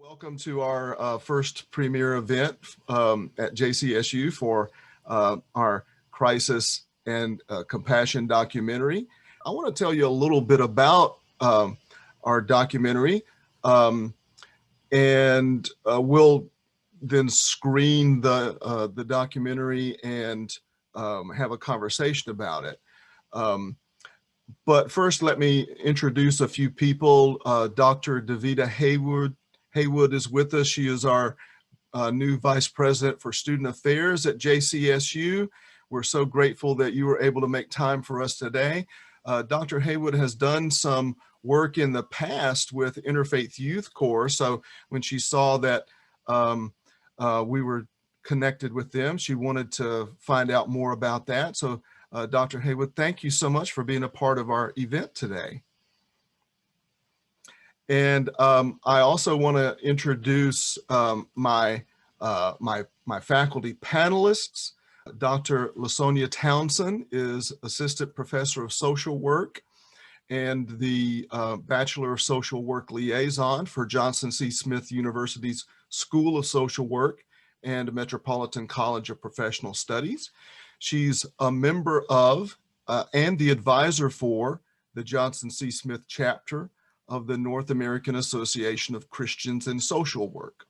Welcome to our first premiere event at JCSU for our Crisis and Compassion documentary. I want to tell you a little bit about our documentary, and we'll then screen the documentary and have a conversation about it. But first, let me introduce a few people. Dr. Davida Haywood is with us. She is our new Vice President for Student Affairs at JCSU. We're so grateful that you were able to make time for us today. Dr. Haywood has done some work in the past with Interfaith Youth Corps. So when she saw that we were connected with them, she wanted to find out more about that. So Dr. Haywood, thank you so much for being a part of our event today. And I also want to introduce my faculty panelists. Dr. LaSonia Townsend is Assistant Professor of Social Work and the Bachelor of Social Work Liaison for Johnson C. Smith University's School of Social Work and Metropolitan College of Professional Studies. She's a member of and the advisor for the Johnson C. Smith chapter of the North American Association of Christians in Social Work.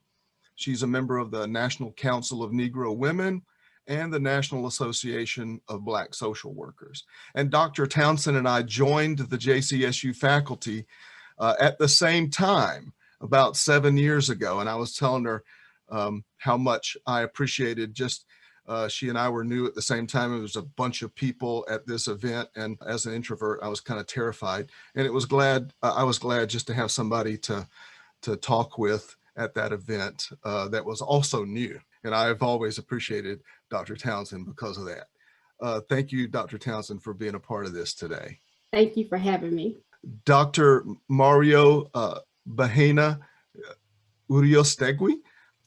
She's a member of the National Council of Negro Women and the National Association of Black Social Workers. And Dr. Townsend and I joined the JCSU faculty at the same time about 7 years ago. And I was telling her how much I appreciated just she and I were new at the same time. It was a bunch of people at this event, and as an introvert, I was kind of terrified. And I was glad just to have somebody to talk with at that event that was also new. And I've always appreciated Dr. Townsend because of that. Thank you, Dr. Townsend, for being a part of this today. Thank you for having me. Dr. Mario Bahena Uriostegui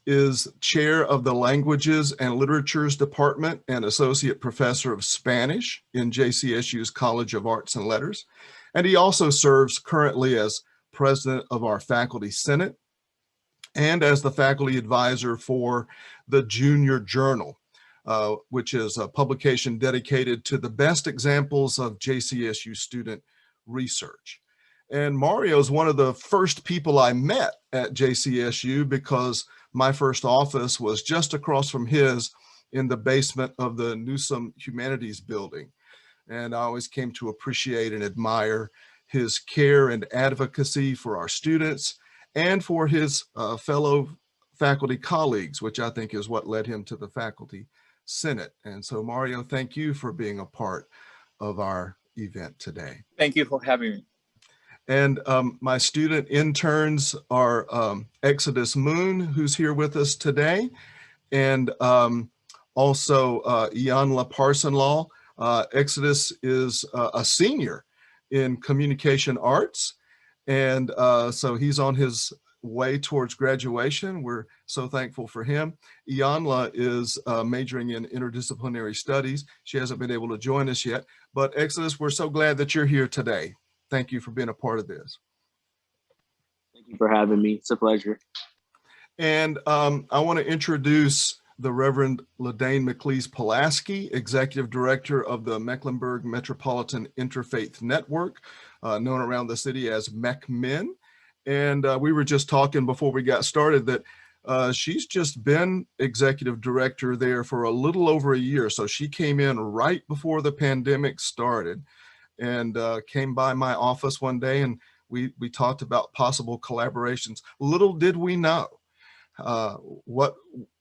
is Chair of the Languages and Literatures Department and Associate Professor of Spanish in JCSU's College of Arts and Letters. And he also serves currently as President of our Faculty Senate and as the Faculty Advisor for the Junior Journal, which is a publication dedicated to the best examples of JCSU student research. And Mario is one of the first people I met at JCSU because my first office was just across from his in the basement of the Newsome Humanities building. And I always came to appreciate and admire his care and advocacy for our students and for his fellow faculty colleagues, which I think is what led him to the Faculty Senate. And so Mario, thank you for being a part of our event today. Thank you for having me. And my student interns are Exodus Moon, who's here with us today, and also Ianla Parsonlaw. Exodus is a senior in communication arts, and so he's on his way towards graduation. We're so thankful for him. Ianla is majoring in interdisciplinary studies. She hasn't been able to join us yet, but Exodus, we're so glad that you're here today. Thank you for being a part of this. Thank you for having me. It's a pleasure. And I want to introduce the Reverend LaDane McLeese Pulaski, Executive Director of the Mecklenburg Metropolitan Interfaith Network, known around the city as MECMEN. And we were just talking before we got started that she's just been Executive Director there for a little over a year. So she came in right before the pandemic started and came by my office one day, and we talked about possible collaborations. Little did we know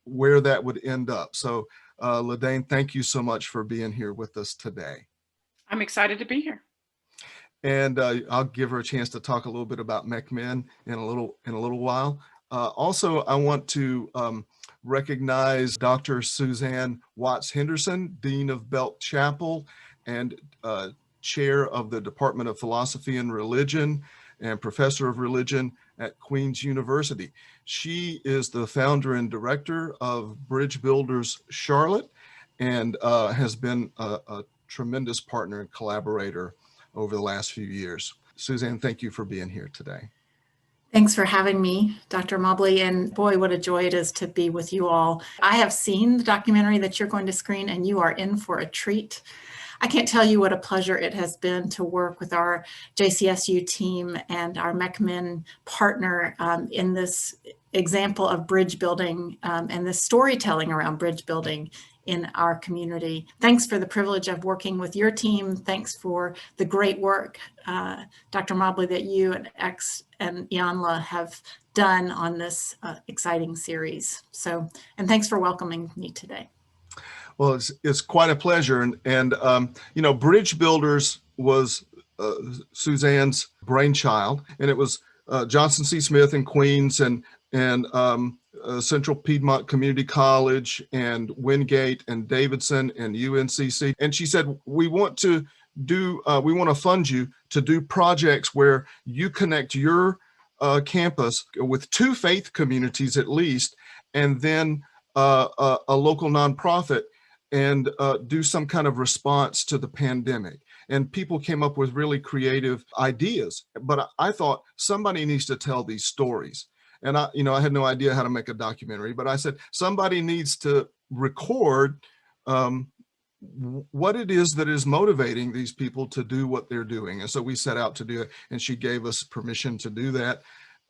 where that would end up. So LaDane, thank you so much for being here with us today. I'm excited to be here. And I'll give her a chance to talk a little bit about MECMEN in a little while. Also, I want to recognize Dr. Suzanne Watts Henderson, Dean of Belk Chapel and Chair of the Department of Philosophy and Religion and Professor of Religion at Queen's University. She is the founder and director of Bridge Builders Charlotte and has been a tremendous partner and collaborator over the last few years. Suzanne, thank you for being here today. Thanks for having me, Dr. Mobley, and boy, what a joy it is to be with you all. I have seen the documentary that you're going to screen, and you are in for a treat. I can't tell you what a pleasure it has been to work with our JCSU team and our MECMIN partner in this example of bridge building and the storytelling around bridge building in our community. Thanks for the privilege of working with your team. Thanks for the great work, Dr. Mobley, that you and X and Ianla have done on this exciting series. And thanks for welcoming me today. Well, it's quite a pleasure. And you know, Bridge Builders was Suzanne's brainchild, and it was Johnson C. Smith in Queens and Central Piedmont Community College and Wingate and Davidson and UNCC. And she said, we want to fund you to do projects where you connect your campus with two faith communities at least, and then a local nonprofit, and do some kind of response to the pandemic. And people came up with really creative ideas, but I thought somebody needs to tell these stories. And I had no idea how to make a documentary, but I said, somebody needs to record what it is that is motivating these people to do what they're doing. And so we set out to do it, and she gave us permission to do that.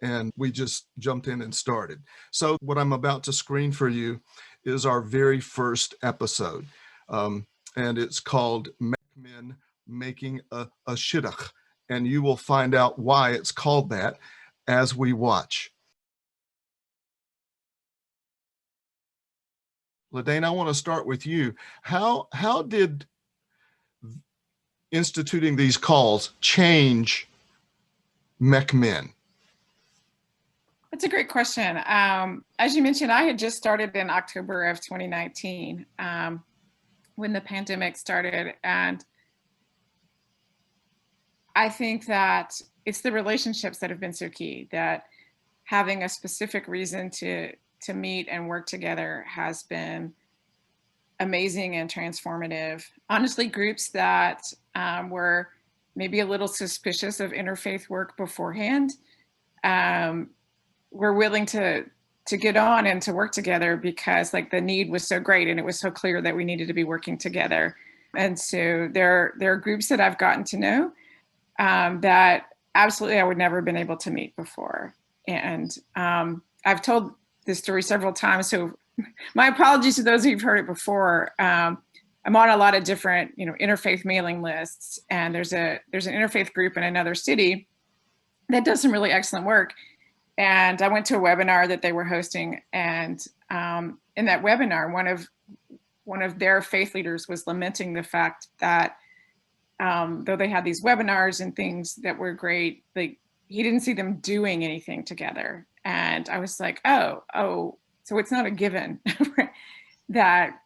And we just jumped in and started. So what I'm about to screen for you is our very first episode. And it's called MECMIN Making a Shidduch. And you will find out why it's called that as we watch. LaDana, I want to start with you. How did instituting these calls change MECMIN? That's a great question. As you mentioned, I had just started in October of 2019 when the pandemic started. And I think that it's the relationships that have been so key, that having a specific reason to meet and work together has been amazing and transformative. Honestly, groups that were maybe a little suspicious of interfaith work beforehand were willing to get on and to work together because like the need was so great and it was so clear that we needed to be working together. And so there are groups that I've gotten to know that absolutely I would never have been able to meet before. And I've told this story several times, so my apologies to those who've heard it before. I'm on a lot of different, interfaith mailing lists, and there's an interfaith group in another city that does some really excellent work. And I went to a webinar that they were hosting, and in that webinar, one of their faith leaders was lamenting the fact that though they had these webinars and things that were great, like he didn't see them doing anything together. And I was like, oh, so it's not a given that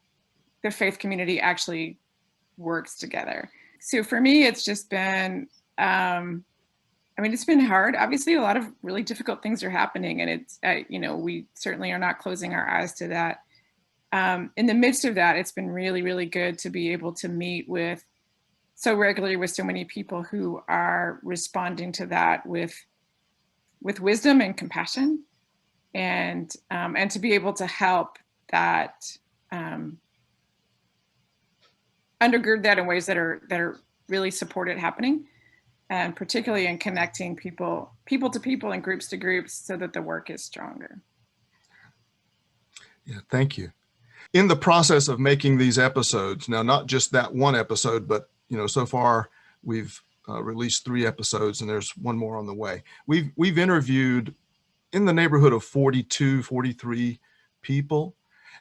the faith community actually works together. So for me, it's just been, it's been hard. Obviously, a lot of really difficult things are happening, and it's, we certainly are not closing our eyes to that. In the midst of that, it's been really, really good to be able to meet with so regularly with so many people who are responding to that with wisdom and compassion, and to be able to help that undergird that in ways that are really supported happening, and particularly in connecting people to people and groups to groups so that the work is stronger. Yeah, thank you. In the process of making these episodes, now not just that one episode, but so far we've released 3 episodes, and there's one more on the way. We've interviewed in the neighborhood of 42, 43 people,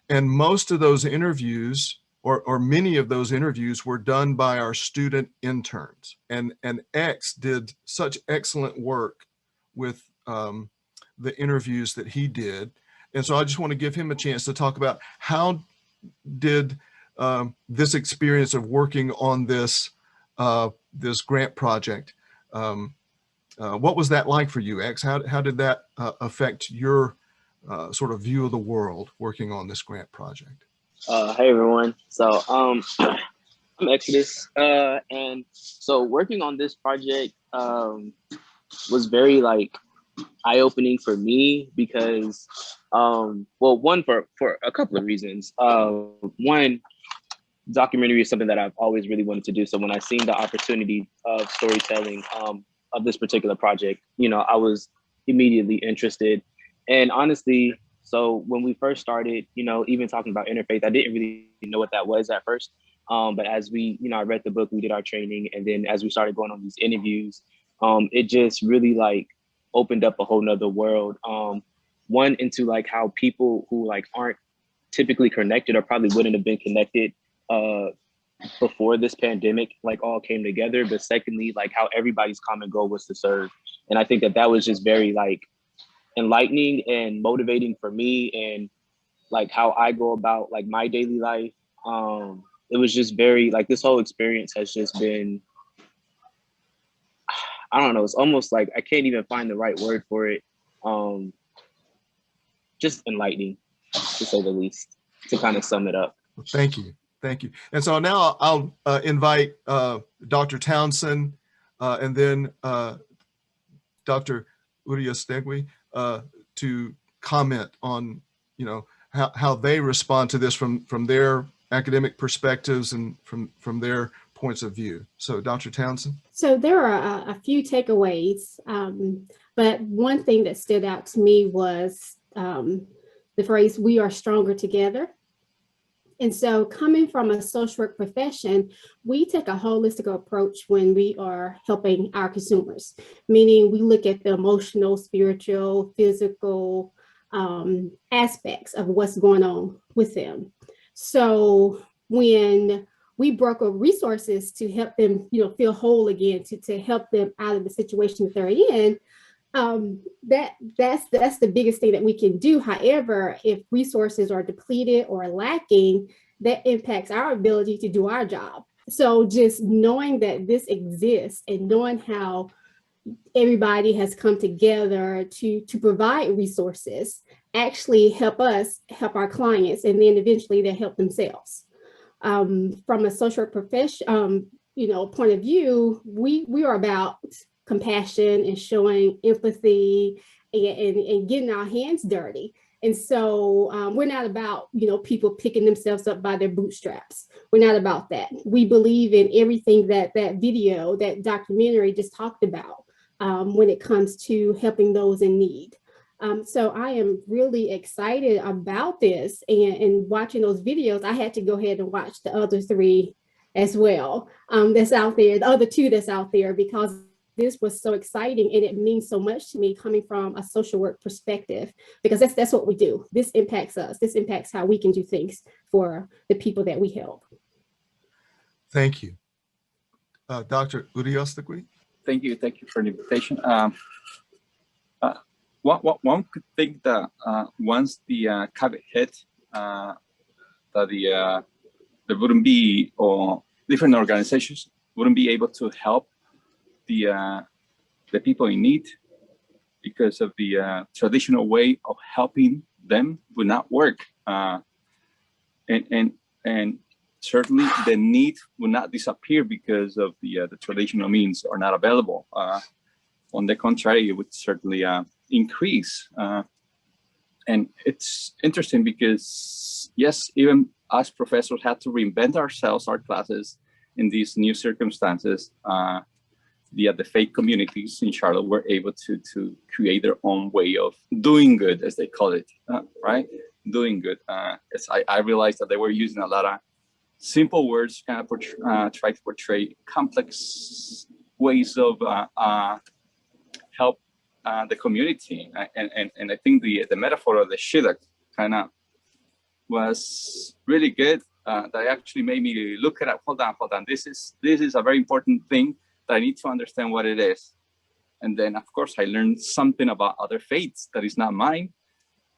and most of those interviews, or many of those interviews, were done by our student interns. And X did such excellent work with the interviews that he did. And so I just want to give him a chance to talk about how did this experience of working on this grant project, what was that like for you, X? How did that affect your sort of view of the world working on this grant project? Hey everyone. So I'm Exodus, and so working on this project was very eye-opening for me because, well, one, for a couple of reasons. One, documentary is something that I've always really wanted to do. So when I seen the opportunity of storytelling of this particular project, I was immediately interested. And honestly, so when we first started, even talking about interfaith, I didn't really know what that was at first. But as we, I read the book, we did our training, and then as we started going on these interviews, it just really like opened up a whole nother world. One, into like how people who like aren't typically connected or probably wouldn't have been connected before this pandemic like all came together, but secondly, like how everybody's common goal was to serve. And I think that was just very like enlightening and motivating for me, and like how I go about like my daily life. It was just very like, this whole experience has just been, I don't know, it's almost like I can't even find the right word for it. Just enlightening, to say the least, to kind of sum it up. Thank you. Thank you. And so now I'll invite Dr. Townsend and then Dr. Uriostegui to comment on, how they respond to this from their academic perspectives and from their points of view. So Dr. Townsend. So there are a few takeaways, but one thing that stood out to me was the phrase, "We are stronger together." And so coming from a social work profession, we take a holistic approach when we are helping our consumers, meaning we look at the emotional, spiritual, physical aspects of what's going on with them. So when we broker resources to help them, feel whole again, to help them out of the situation that they're in, that's the biggest thing that we can do. However, if resources are depleted or lacking, that impacts our ability to do our job. So just knowing that this exists and knowing how everybody has come together to provide resources actually help us help our clients, and then eventually they help themselves. From a social profession, point of view, we are about compassion and showing empathy and getting our hands dirty. And so we're not about, people picking themselves up by their bootstraps. We're not about that. We believe in everything that video, that documentary just talked about when it comes to helping those in need. So I am really excited about this, and watching those videos. I had to go ahead and watch the other 3 as well that's out there, the other 2 that's out there, because this was so exciting and it means so much to me coming from a social work perspective, because that's what we do. This impacts us. This impacts how we can do things for the people that we help. Thank you. Dr. Uriostegui. Thank you for the invitation. One could think that once the COVID hit, that there wouldn't be, or different organizations wouldn't be able to help the people in need, because of the traditional way of helping them would not work, and certainly the need will not disappear because of the traditional means are not available. On the contrary, it would certainly increase. And it's interesting because, yes, even us professors had to reinvent ourselves, our classes, in these new circumstances. The faith communities in Charlotte were able to create their own way of doing good, as they call it, right? Doing good. As I realized that they were using a lot of simple words, kind of try to portray complex ways of help the community. And I think the metaphor of the shidduch kind of was really good. That actually made me look at it. Hold on. This is a very important thing that I need to understand what it is. And then, of course, I learned something about other faiths that is not mine,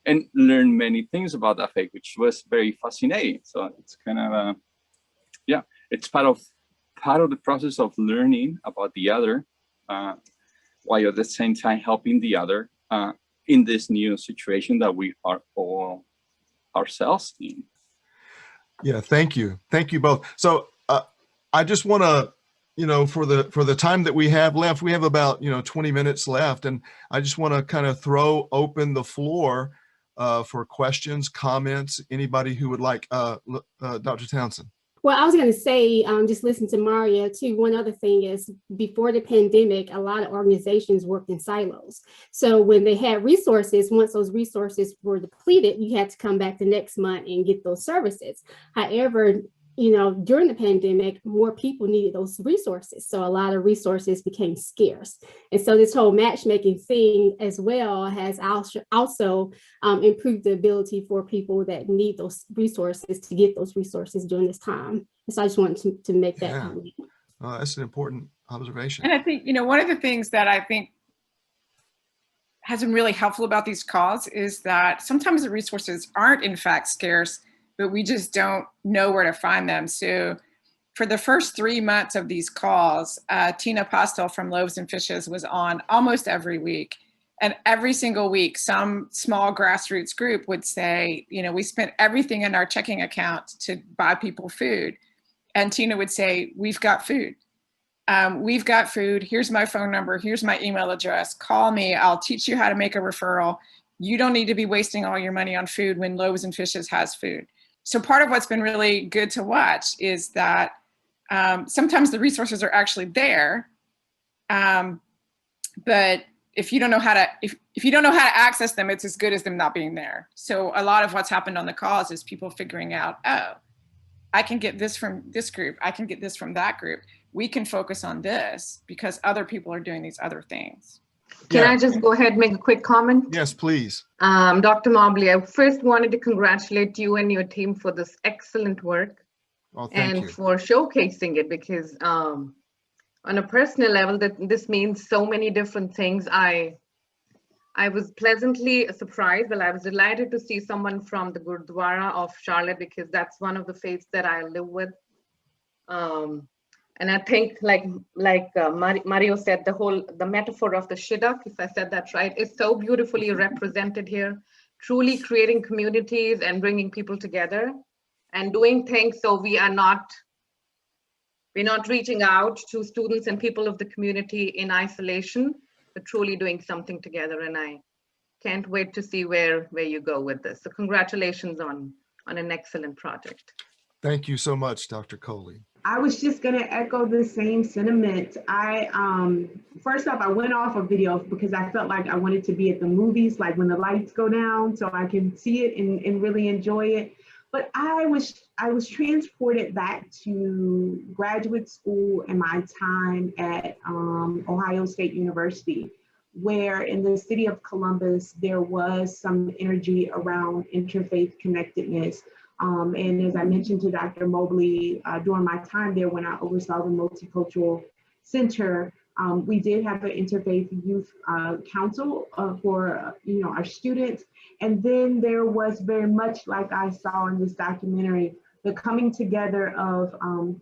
and learned many things about that faith, which was very fascinating. So it's kind of, it's part of the process of learning about the other, while at the same time helping the other in this new situation that we are all ourselves in. Yeah, thank you. Thank you both. So I just want to, for the time that we have left, we have about 20 minutes left, and I just want to kind of throw open the floor for questions, comments, anybody who would like. Dr. Townsend. Well, I was going to say, just listen to Maria too. One other thing is, before the pandemic, a lot of organizations worked in silos. So when they had resources, once those resources were depleted, you had to come back the next month and get those services. However, during the pandemic, more people needed those resources. So a lot of resources became scarce. And so this whole matchmaking thing as well has also improved the ability for people that need those resources to get those resources during this time. And so I just wanted to make that comment. That's an important observation. And I think, one of the things that I think has been really helpful about these calls is that sometimes the resources aren't in fact scarce, but we just don't know where to find them. So for the first 3 months of these calls, Tina Postel from Loaves and Fishes was on almost every week. And every single week, some small grassroots group would say, we spent everything in our checking account to buy people food. And Tina would say, we've got food. We've got food. Here's my phone number. Here's my email address. Call me. I'll teach you how to make a referral. You don't need to be wasting all your money on food when Loaves and Fishes has food. So part of what's been really good to watch is that sometimes the resources are actually there, but if you don't know how to if you don't know how to access them, it's as good as them not being there. So a lot of what's happened on the calls is people figuring out, oh, I can get this from this group, I can get this from that group. We can focus on this because other people are doing these other things. Can I just go ahead and make a quick comment? Yes, please. Dr. Mobley, I first wanted to congratulate you and your team for this excellent work and for showcasing it, because on a personal level, this means so many different things. I was pleasantly surprised. Well, I was delighted to see someone from the Gurdwara of Charlotte, because that's one of the faiths that I live with. And I think, like Mario said, the metaphor of the shidduch, if I said that right, is so beautifully represented here. Truly creating communities and bringing people together and doing things so we're not reaching out to students and people of the community in isolation, but truly doing something together. And I can't wait to see where you go with this. So congratulations on an excellent project. Thank you so much, Dr. Coley. I was just going to echo the same sentiment. First off, I went off a video because I felt like I wanted to be at the movies, like when the lights go down, so I can see it and really enjoy it. But I was transported back to graduate school and my time at Ohio State University, where in the city of Columbus, there was some energy around interfaith connectedness. And as I mentioned to Dr. Mobley, during my time there when I oversaw the Multicultural Center, we did have an interfaith youth council for our students. And then there was very much like I saw in this documentary, the coming together of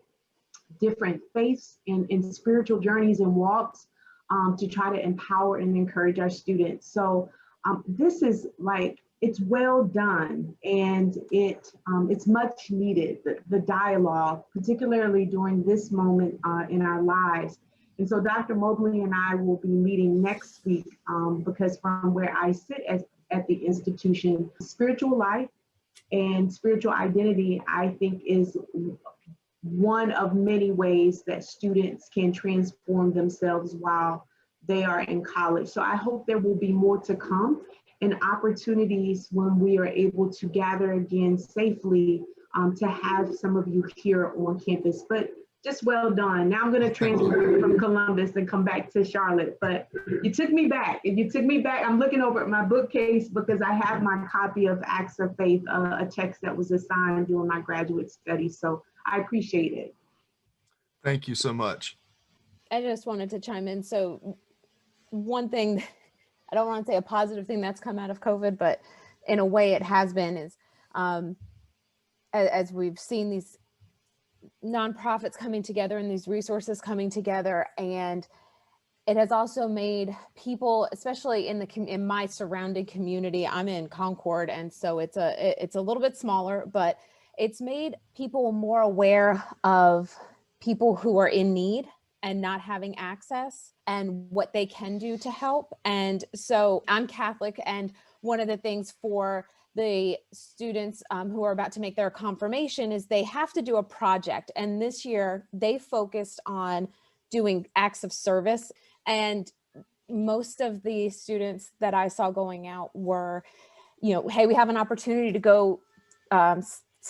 different faiths and spiritual journeys and walks to try to empower and encourage our students. So this is like, it's well done, and it's much needed, the dialogue, particularly during this moment in our lives. And so Dr. Mobley and I will be meeting next week because from where I sit at the institution, spiritual life and spiritual identity, I think, is one of many ways that students can transform themselves while they are in college. So I hope there will be more to come, and opportunities when we are able to gather again safely to have some of you here on campus. But just well done. Now I'm going to transfer from Columbus and come back to Charlotte. But you took me back. And you took me back. I'm looking over at my bookcase because I have my copy of Acts of Faith, a text that was assigned during my graduate study. So I appreciate it. Thank you so much. I just wanted to chime in. So one thing, I don't want to say a positive thing that's come out of COVID, but in a way it has been, is as we've seen these nonprofits coming together and these resources coming together, and it has also made people, especially in my surrounding community, I'm in Concord, and so it's a little bit smaller, but it's made people more aware of people who are in need and not having access and what they can do to help. And so I'm Catholic, and one of the things for the students who are about to make their confirmation is they have to do a project. And this year they focused on doing acts of service. And most of the students that I saw going out were, you know, hey, we have an opportunity to go,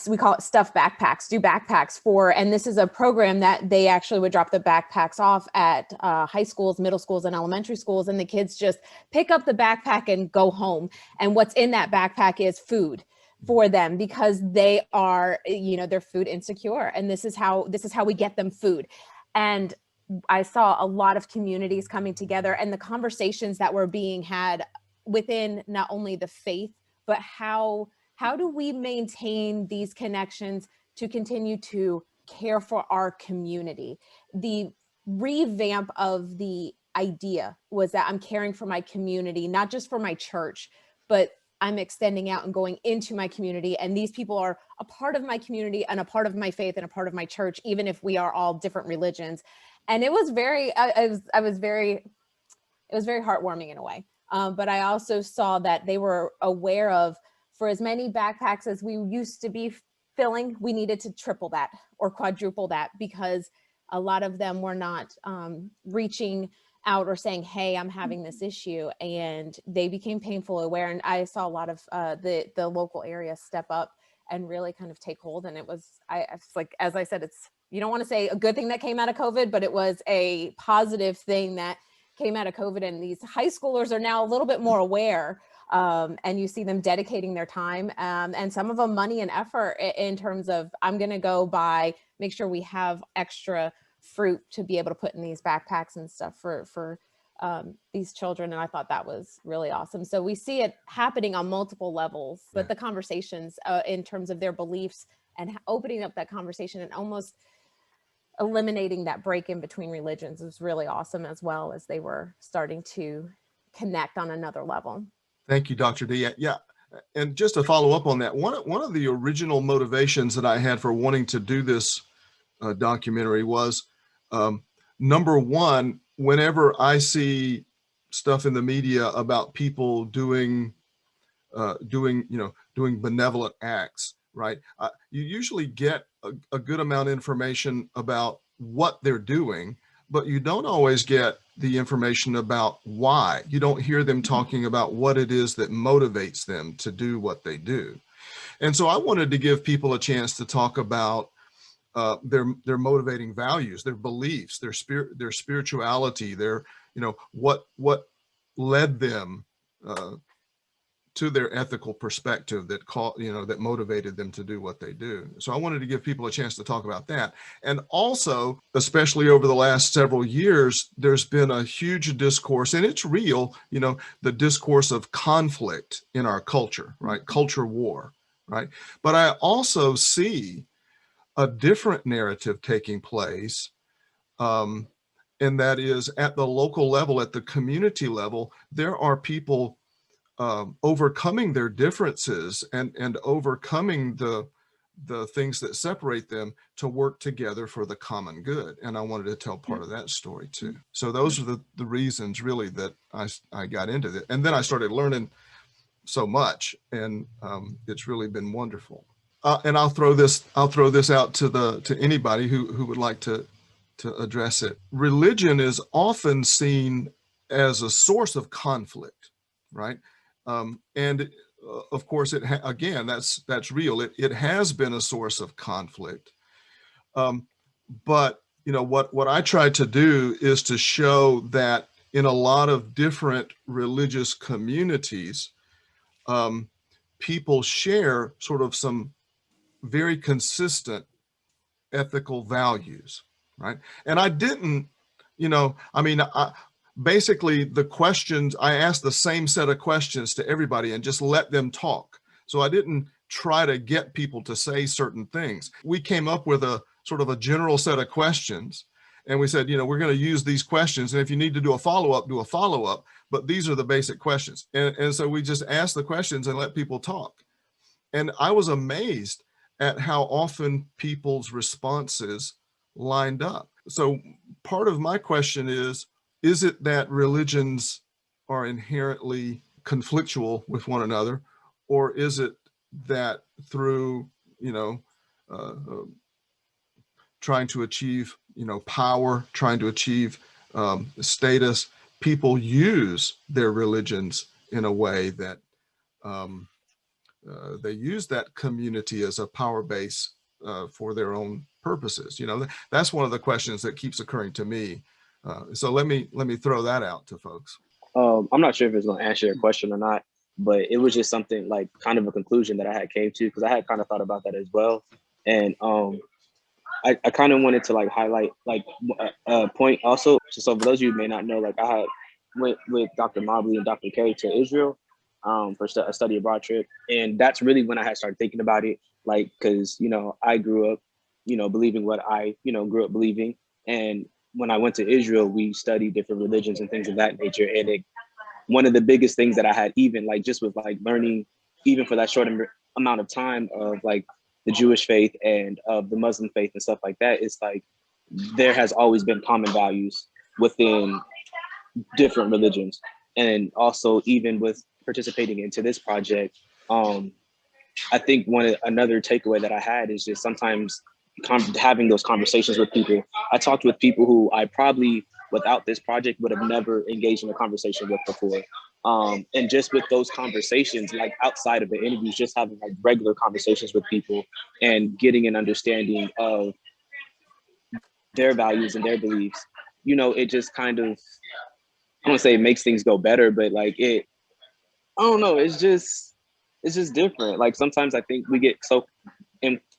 we call it stuff backpacks, do backpacks for, and this is a program that they actually would drop the backpacks off at high schools, middle schools, and elementary schools. And the kids just pick up the backpack and go home. And what's in that backpack is food for them, because they are, you know, they're food insecure. And this is how we get them food. And I saw a lot of communities coming together, and the conversations that were being had within not only the faith, but how do we maintain these connections to continue to care for our community? The revamp of the idea was that I'm caring for my community, not just for my church, but I'm extending out and going into my community. And these people are a part of my community and a part of my faith and a part of my church, even if we are all different religions. And it was very, it was very heartwarming in a way. But I also saw that they were aware of, for as many backpacks as we used to be filling, we needed to triple that or quadruple that, because a lot of them were not reaching out or saying, hey, I'm having this issue. And they became painful aware. And I saw a lot of the local area step up and really kind of take hold. And it was, it's like, as I said, it's, you don't want to say a good thing that came out of COVID, but it was a positive thing that came out of COVID. And these high schoolers are now a little bit more aware. And you see them dedicating their time and some of them money and effort in terms of, I'm going to go make sure we have extra fruit to be able to put in these backpacks and stuff for these children. And I thought that was really awesome. So we see it happening on multiple levels, but the conversations in terms of their beliefs and opening up that conversation and almost eliminating that break in between religions was really awesome, as well as they were starting to connect on another level. Thank you, Dr. D. Yeah, and just to follow up on that, one of the original motivations that I had for wanting to do this documentary was, number one, whenever I see stuff in the media about people doing benevolent acts, right? You usually get a good amount of information about what they're doing, but you don't always get the information about why. You don't hear them talking about what it is that motivates them to do what they do. And so I wanted to give people a chance to talk about their motivating values, their beliefs, their spirituality, their, what led them to their ethical perspective that motivated them to do what they do. So I wanted to give people a chance to talk about that. And also, especially over the last several years, there's been a huge discourse, and it's real, the discourse of conflict in our culture, right? Culture war, right? But I also see a different narrative taking place, and that is at the local level, at the community level, there are people overcoming their differences and overcoming the things that separate them to work together for the common good. And I wanted to tell part of that story too. So those are the reasons really that I got into it. And then I started learning so much, and it's really been wonderful. And I'll throw this out to anybody who would like to address it. Religion is often seen as a source of conflict, right? And of course, again, that's real. It has been a source of conflict. But what I try to do is to show that in a lot of different religious communities, people share sort of some very consistent ethical values, right? And I didn't, basically the questions, I asked the same set of questions to everybody and just let them talk. So I didn't try to get people to say certain things. We came up with a sort of a general set of questions, and we said, we're going to use these questions, and if you need to do a follow-up, do a follow-up, but these are the basic questions. And so we just asked the questions and let people talk. And I was amazed at how often people's responses lined up. So part of my question is it that religions are inherently conflictual with one another, or is it that through, trying to achieve, power, trying to achieve status, people use their religions in a way that they use that community as a power base for their own purposes? That's one of the questions that keeps occurring to me. So let me throw that out to folks. I'm not sure if it's going to answer your question or not, but it was just something like kind of a conclusion that I had came to, because I had kind of thought about that as well. And I kind of wanted to like highlight like a point also. So for those of you who may not know, like I had went with Dr. Mobley and Dr. Kerry to Israel for a study abroad trip. And that's really when I had started thinking about it, like, because, I grew up, believing what I, grew up believing. And when I went to Israel, we studied different religions and things of that nature. And one of the biggest things that I had, even like just with like learning, even for that short amount of time of like the Jewish faith and of the Muslim faith and stuff like that, it's like there has always been common values within different religions. And also even with participating into this project, I think another takeaway that I had is just sometimes having those conversations with people. I talked with people who I probably, without this project, would have never engaged in a conversation with before. And just with those conversations, like outside of the interviews, just having like regular conversations with people and getting an understanding of their values and their beliefs, it just kind of, I don't want to say it makes things go better, but like I don't know, it's just different. Like sometimes I think we get so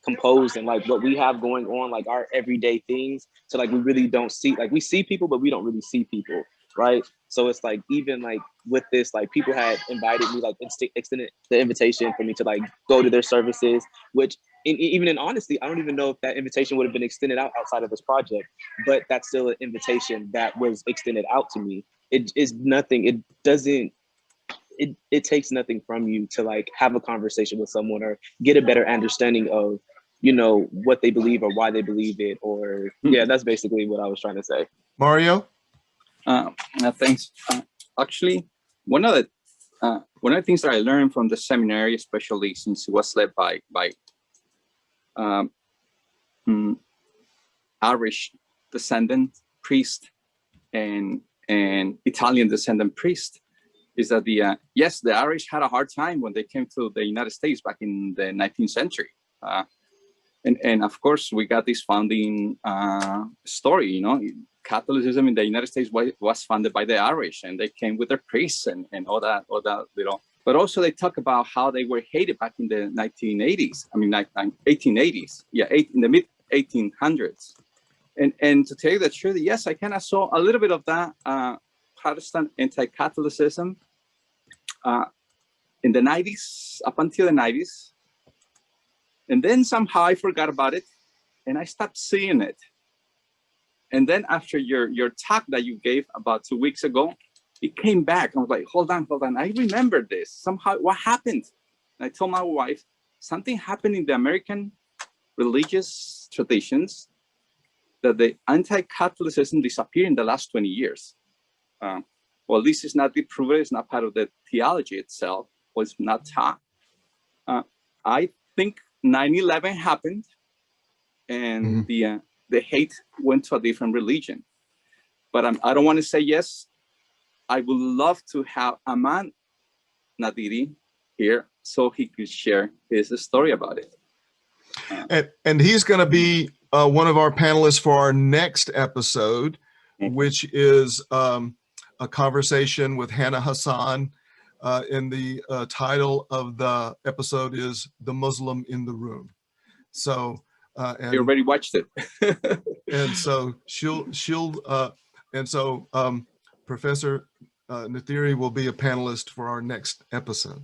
composed and like what we have going on, like our everyday things, so like we really don't see, like we see people, but we don't really see people, right? So it's like, even like with this, like people had invited me, like extended the invitation for me to like go to their services, which even in honesty, I don't even know if that invitation would have been extended outside of this project, but that's still an invitation that was extended out to me. It is nothing, it doesn't, it takes nothing from you to like have a conversation with someone or get a better understanding of, what they believe or why they believe it, or yeah, that's basically what I was trying to say. Mario? Thanks. Actually, one of the things that I learned from the seminary, especially since it was led by Irish descendant priest and Italian descendant priest, is that the Irish had a hard time when they came to the United States back in the 19th century. And of course, we got this founding story, Catholicism in the United States was founded by the Irish, and they came with their priests and all that, But also they talk about how they were hated back in the 1980s. I mean, 1880s. Yeah, in the mid 1800s. And to tell you the truth, yes, I kind of saw a little bit of that Protestant anti-Catholicism in the 90s, up until the 90s. And then somehow I forgot about it and I stopped seeing it. And then after your talk that you gave about 2 weeks ago, it came back. I was like, hold on. I remember this. Somehow, what happened? And I told my wife, something happened in the American religious traditions that the anti-Catholicism disappeared in the last 20 years. Well, this is not proven. It's not part of the theology itself. Was not taught. I think 9/11 happened, and the hate went to a different religion. But I don't want to say yes. I would love to have Aman Nadiri here so he could share his story about it. And he's going to be one of our panelists for our next episode, which is a conversation with Hannah Hassan. And the title of the episode is "The Muslim in the Room." So, and you already watched it. And so Professor Nadiri will be a panelist for our next episode,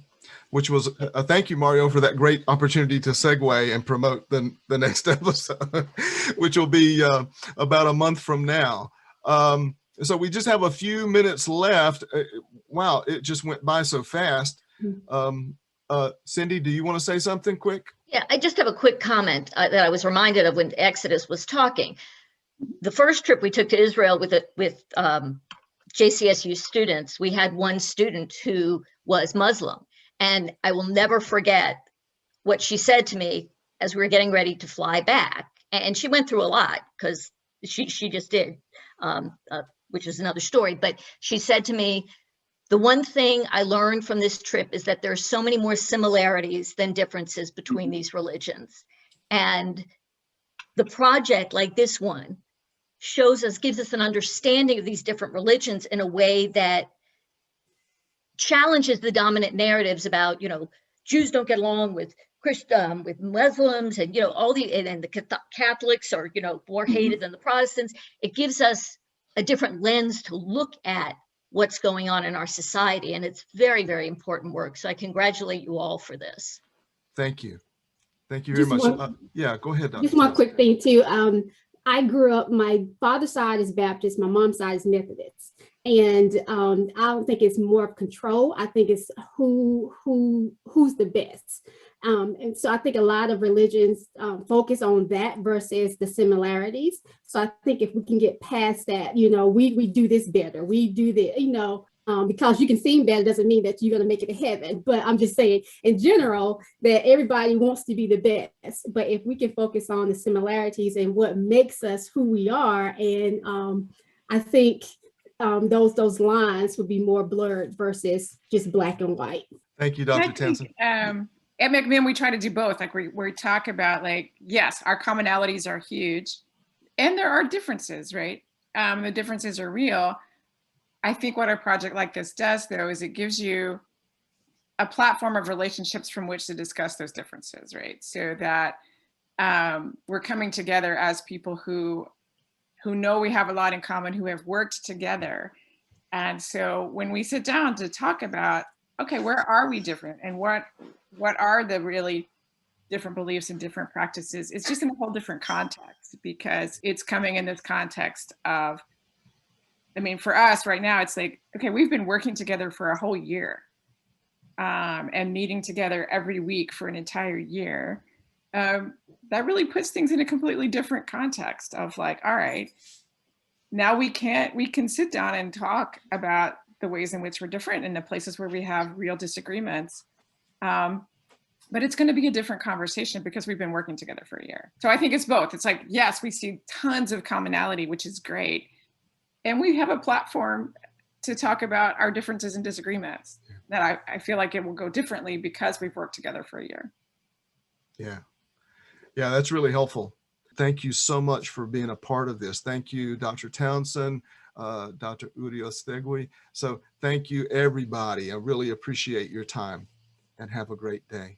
which was thank you, Mario, for that great opportunity to segue and promote the next episode, which will be about a month from now. So we just have a few minutes left. Wow, it just went by so fast. Cindy, do you want to say something quick? Yeah, I just have a quick comment that I was reminded of when Exodus was talking. the first trip we took to Israel with JCSU students, we had one student who was Muslim. And I will never forget what she said to me as we were getting ready to fly back. And she went through a lot because she just did, which is another story. But she said to me, the one thing I learned from this trip is that there's so many more similarities than differences between these religions. And the project like this one gives us an understanding of these different religions in a way that challenges the dominant narratives about, Jews don't get along with with Muslims, and and the Catholics are more hated than the Protestants. It gives us a different lens to look at what's going on in our society, and it's very, very important work. So I congratulate you all for this. Thank you. Thank you very much. Yeah, go ahead, Dr. Just one quick thing too. I grew up, my father's side is Baptist, my mom's side is Methodist. And I don't think it's more of control. I think it's who's the best. And so I think a lot of religions focus on that versus the similarities. So I think if we can get past that, we do this better, we do this, because you can sing better doesn't mean that you're going to make it to heaven. But I'm just saying in general that everybody wants to be the best. But if we can focus on the similarities and what makes us who we are, and I think those lines would be more blurred versus just black and white. Thank you, Dr. Townsend. At McMahon, we try to do both. Like we talk about, yes, our commonalities are huge, and there are differences, right? The differences are real. I think what a project like this does, though, is it gives you a platform of relationships from which to discuss those differences, right? So that we're coming together as people who know we have a lot in common, who have worked together. And so when we sit down to talk about, okay, where are we different, and what are the really different beliefs and different practices, it's just in a whole different context, because it's coming in this context of, for us right now, it's like, okay, we've been working together for a whole year and meeting together every week for an entire year. That really puts things in a completely different context of all right, now we can sit down and talk about the ways in which we're different and the places where we have real disagreements. But it's going to be a different conversation because we've been working together for a year. So I think it's both. It's like, yes, we see tons of commonality, which is great. And we have a platform to talk about our differences and disagreements that I feel like it will go differently because we've worked together for a year. Yeah. Yeah, that's really helpful. Thank you so much for being a part of this. Thank you, Dr. Townsend, Dr. Uriostegui. So thank you, everybody. I really appreciate your time, and have a great day.